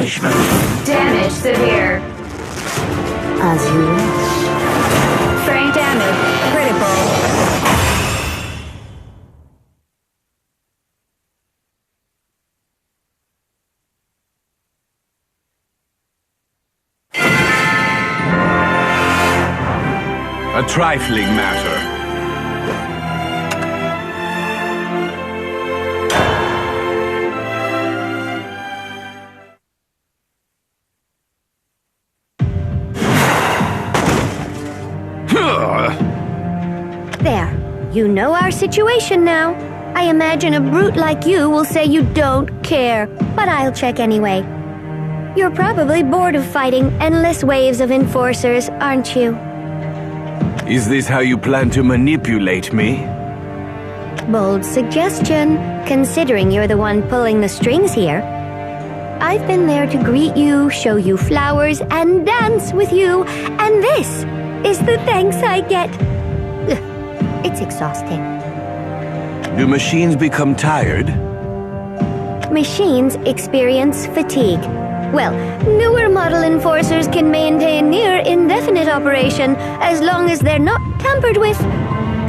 punishment. Damage severe. As you wish. Frank damage. Critical. A trifling matter. There. You know our situation now. I imagine a brute like you will say you don't care, but I'll check anyway. You're probably bored of fighting endless waves of enforcers, aren't you? Is this how you plan to manipulate me? Bold suggestion, considering you're the one pulling the strings here. I've been there to greet you, show you flowers, and dance with you, and this is the thanks I get. Ugh, it's exhausting. Do machines become tired? Machines experience fatigue. Well, newer model enforcers can maintain near indefinite operation as long as they're not tampered with.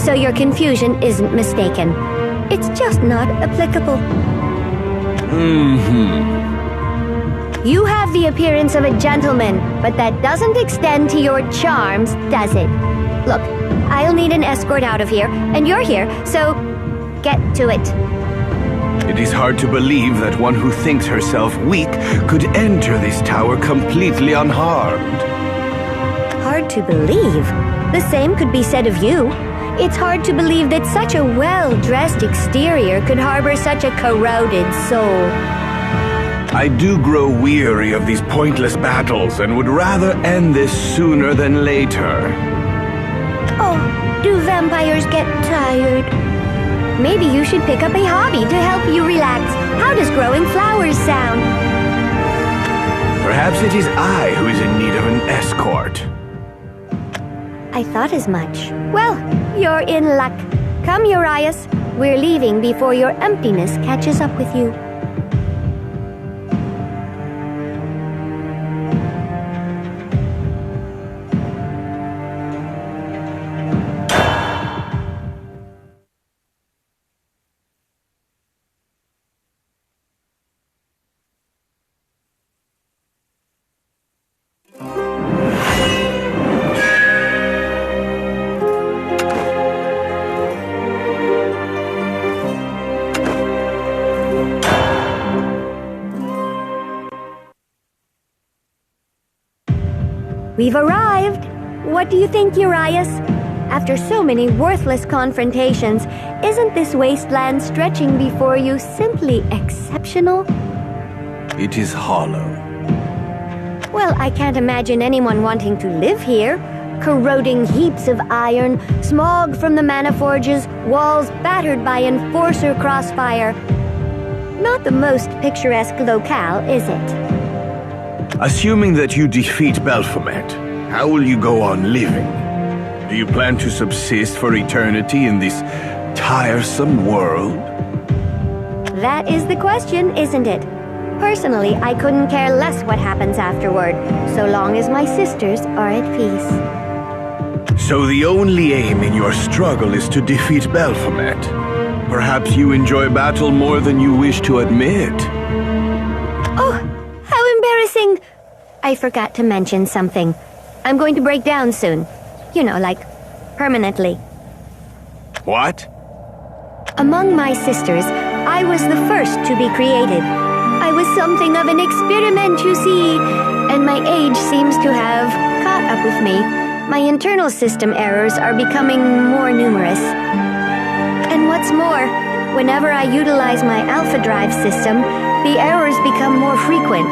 So your confusion isn't mistaken. It's just not applicable. You have the appearance of a gentleman, but that doesn't extend to your charms, does it? Look, I'll need an escort out of here, and you're here, so get to it. It is hard to believe that one who thinks herself weak could enter this tower completely unharmed. Hard to believe? The same could be said of you. It's hard to believe that such a well-dressed exterior could harbor such a corroded soul. I do grow weary of these pointless battles and would rather end this sooner than later. Oh, do vampires get tired? Maybe you should pick up a hobby to help you relax. How does growing flowers sound? Perhaps it is I who is in need of an escort. I thought as much. Well, you're in luck. Come, Urias. We're leaving before your emptiness catches up with you. We've arrived! What do you think, Urias? After so many worthless confrontations, isn't this wasteland stretching before you simply exceptional? It is hollow. Well, I can't imagine anyone wanting to live here. Corroding heaps of iron, smog from the mana forges, walls battered by enforcer crossfire. Not the most picturesque locale, is it? Assuming that you defeat Baphomet, how will you go on living? Do you plan to subsist for eternity in this tiresome world? That is the question, isn't it? Personally, I couldn't care less what happens afterward, so long as my sisters are at peace. So the only aim in your struggle is to defeat Baphomet. Perhaps you enjoy battle more than you wish to admit. Oh, how embarrassing! I forgot to mention something. I'm going to break down soon. You know, like, permanently. What? Among my sisters, I was the first to be created. I was something of an experiment, you see, and my age seems to have caught up with me. My internal system errors are becoming more numerous. And what's more, whenever I utilize my alpha drive system, the errors become more frequent.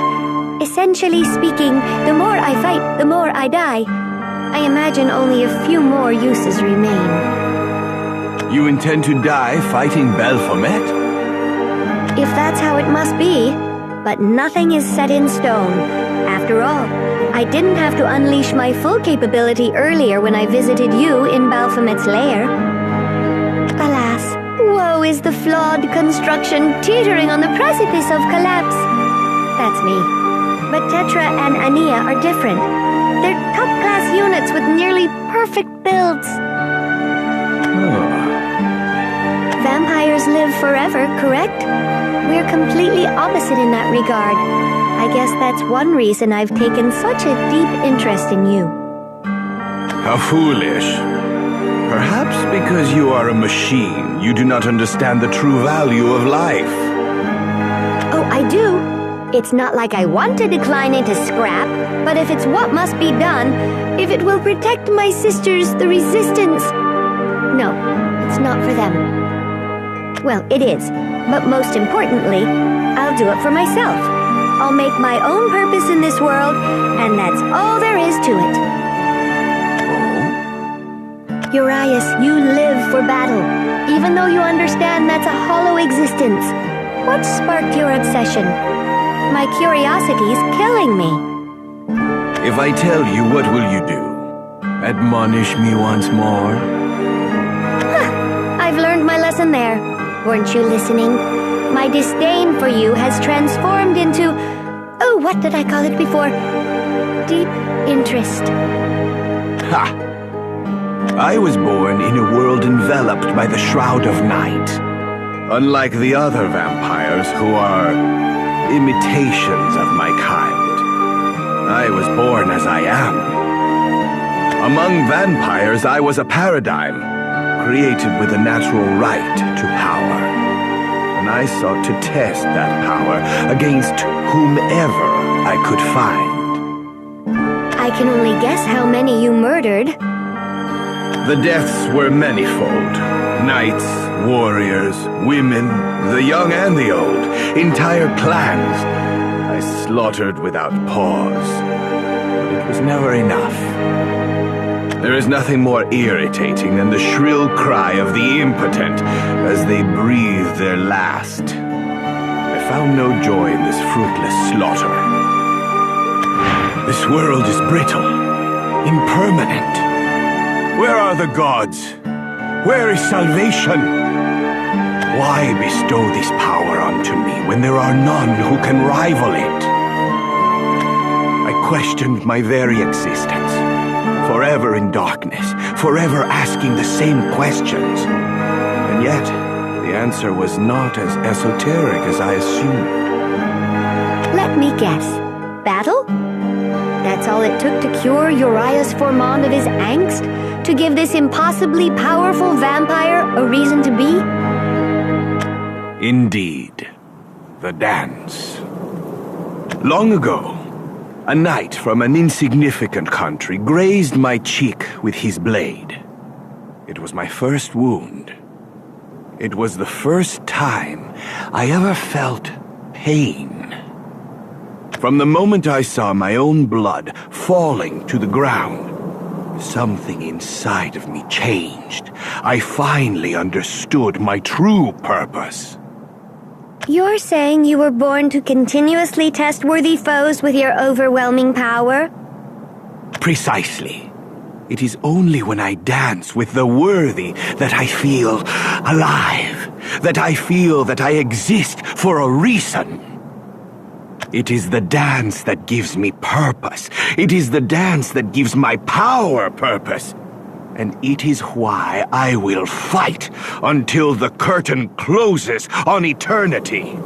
Essentially speaking, the more I fight, the more I die. I imagine only a few more uses remain. You intend to die fighting Baphomet? If that's how it must be. But nothing is set in stone. After all, I didn't have to unleash my full capability earlier when I visited you in Baphomet's lair. Alas, woe is the flawed construction teetering on the precipice of collapse. That's me. But Tetra and Ania are different. They're top-class units with nearly perfect builds. Vampires live forever, correct? We're completely opposite in that regard. I guess that's one reason I've taken such a deep interest in you. How foolish. Perhaps because you are a machine, you do not understand the true value of life. Oh, I do. It's not like I want to decline into scrap, but if it's what must be done, if it will protect my sisters, the Resistance... No, it's not for them. Well, it is, but most importantly, I'll do it for myself. I'll make my own purpose in this world, and that's all there is to it. Oh? Urias, you live for battle, even though you understand that's a hollow existence. What sparked your obsession? My curiosity's killing me. If I tell you, what will you do? Admonish me once more? I've learned my lesson there. Weren't you listening? My disdain for you has transformed into... Oh, what did I call it before? Deep interest. Ha! I was born in a world enveloped by the Shroud of Night. Unlike the other vampires who are imitations of my kind. I was born as I am. Among vampires, I was a paradigm, created with a natural right to power. And I sought to test that power against whomever I could find. I can only guess how many you murdered. The deaths were manifold. Knights, warriors, women, the young and the old, entire clans. I slaughtered without pause. But it was never enough. There is nothing more irritating than the shrill cry of the impotent as they breathe their last. I found no joy in this fruitless slaughter. This world is brittle, impermanent. Where are the gods? Where is salvation? Why bestow this power onto me when there are none who can rival it? I questioned my very existence. Forever in darkness, forever asking the same questions. And yet, the answer was not as esoteric as I assumed. Let me guess. Battle? That's all it took to cure Urias Formond of his angst? To give this impossibly powerful vampire a reason to be? Indeed. The dance. Long ago, a knight from an insignificant country grazed my cheek with his blade. It was my first wound. It was the first time I ever felt pain. From the moment I saw my own blood falling to the ground, something inside of me changed. I finally understood my true purpose. You're saying you were born to continuously test worthy foes with your overwhelming power? Precisely. It is only when I dance with the worthy that I feel alive, that I feel that I exist for a reason. It is the dance that gives me purpose. It is the dance that gives my power purpose. And it is why I will fight until the curtain closes on eternity.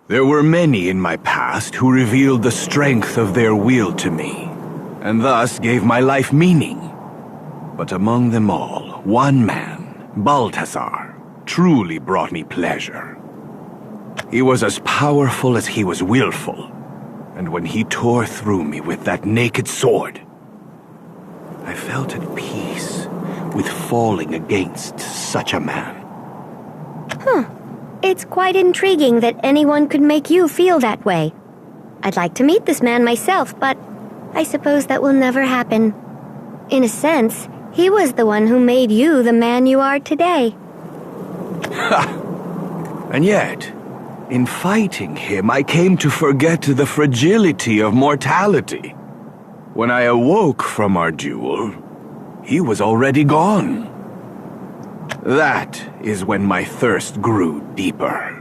There were many in my past who revealed the strength of their will to me, and thus gave my life meaning. But among them all, one man, Balthazar, truly brought me pleasure. He was as powerful as he was willful, and when he tore through me with that naked sword, I felt at peace with falling against such a man. It's quite intriguing that anyone could make you feel that way. I'd like to meet this man myself, but I suppose that will never happen. In a sense, he was the one who made you the man you are today. And yet, in fighting him, I came to forget the fragility of mortality. When I awoke from our duel, he was already gone. That is when my thirst grew deeper.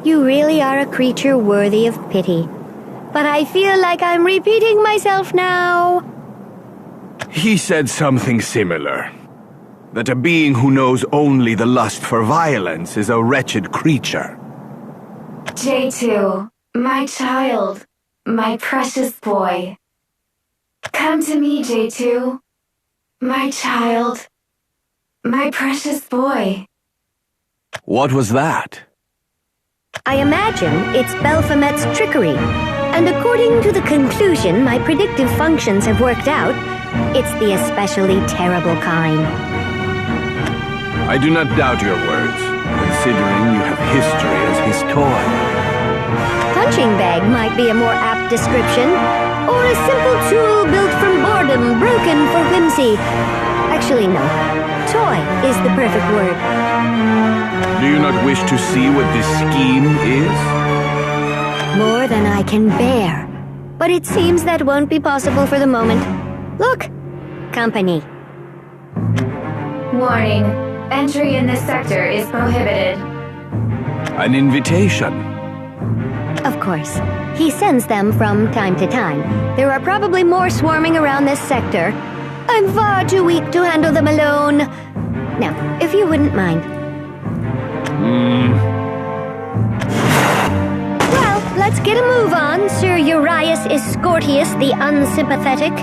You really are a creature worthy of pity. But I feel like I'm repeating myself now. He said something similar. That a being who knows only the lust for violence is a wretched creature. J2, my child, my precious boy. Come to me, J2. My child, my precious boy. What was that? I imagine it's Belphomet's trickery. And according to the conclusion my predictive functions have worked out, it's the especially terrible kind. I do not doubt your words, considering you have history as his toy. Punching bag might be a more apt description, or a simple tool built from boredom, broken for whimsy. Actually, no. Toy is the perfect word. Do you not wish to see what this scheme is? More than I can bear. But it seems that won't be possible for the moment. Look! Company. Warning. Entry in this sector is prohibited. An invitation. Of course. He sends them from time to time. There are probably more swarming around this sector. I'm far too weak to handle them alone. Now, if you wouldn't mind. Well, let's get a move on, Sir Urias Scortius the Unsympathetic.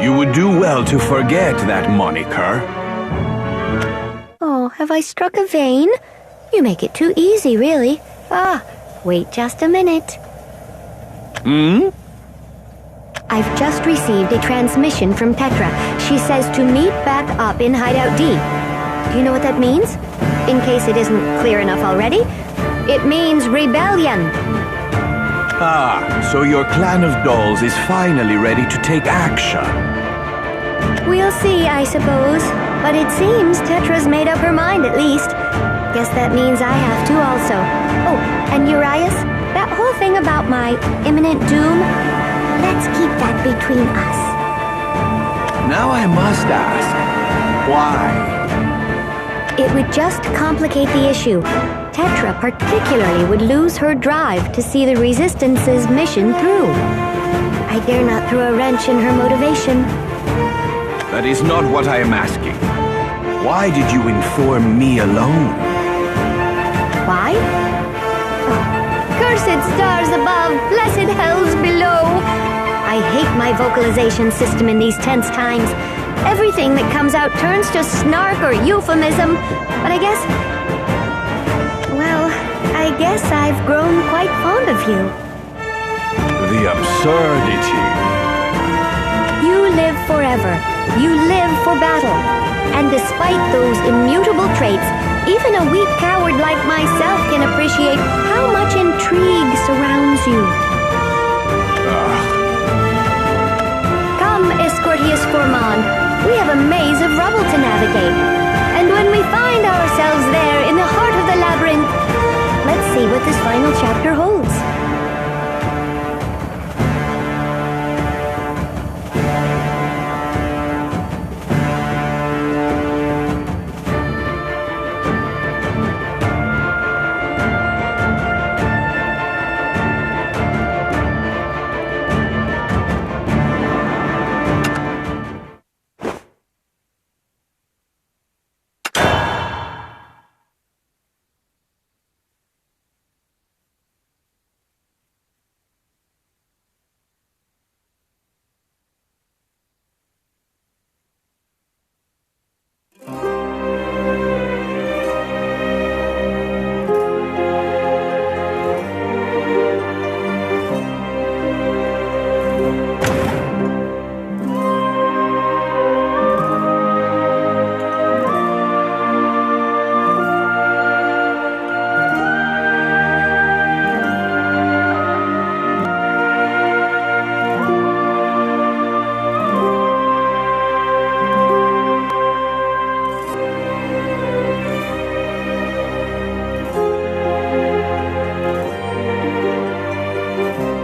You would do well to forget that moniker. Oh, have I struck a vein? You make it too easy, really. Wait just a minute. I've just received a transmission from Tetra. She says to meet back up in Hideout D. Do you know what that means? In case it isn't clear enough already, it means rebellion. So your clan of dolls is finally ready to take action. We'll see, I suppose. But it seems Tetra's made up her mind, at least. Guess that means I have to also. Oh, and Urias, that whole thing about my imminent doom, let's keep that between us. Now I must ask, why? It would just complicate the issue. Tetra particularly would lose her drive to see the Resistance's mission through. I dare not throw a wrench in her motivation. That is not what I am asking. Why did you inform me alone? Why? Cursed stars above, blessed hells below. I hate my vocalization system in these tense times. Everything that comes out turns to snark or euphemism. But I guess I've grown quite fond of you. The absurdity. You live forever. You live for battle. And despite those immutable traits, even a weak coward like myself can appreciate how much intrigue surrounds you. Come, Escortius Formand. We have a maze of rubble to navigate. And when we find ourselves there in the heart of the labyrinth, let's see what this final chapter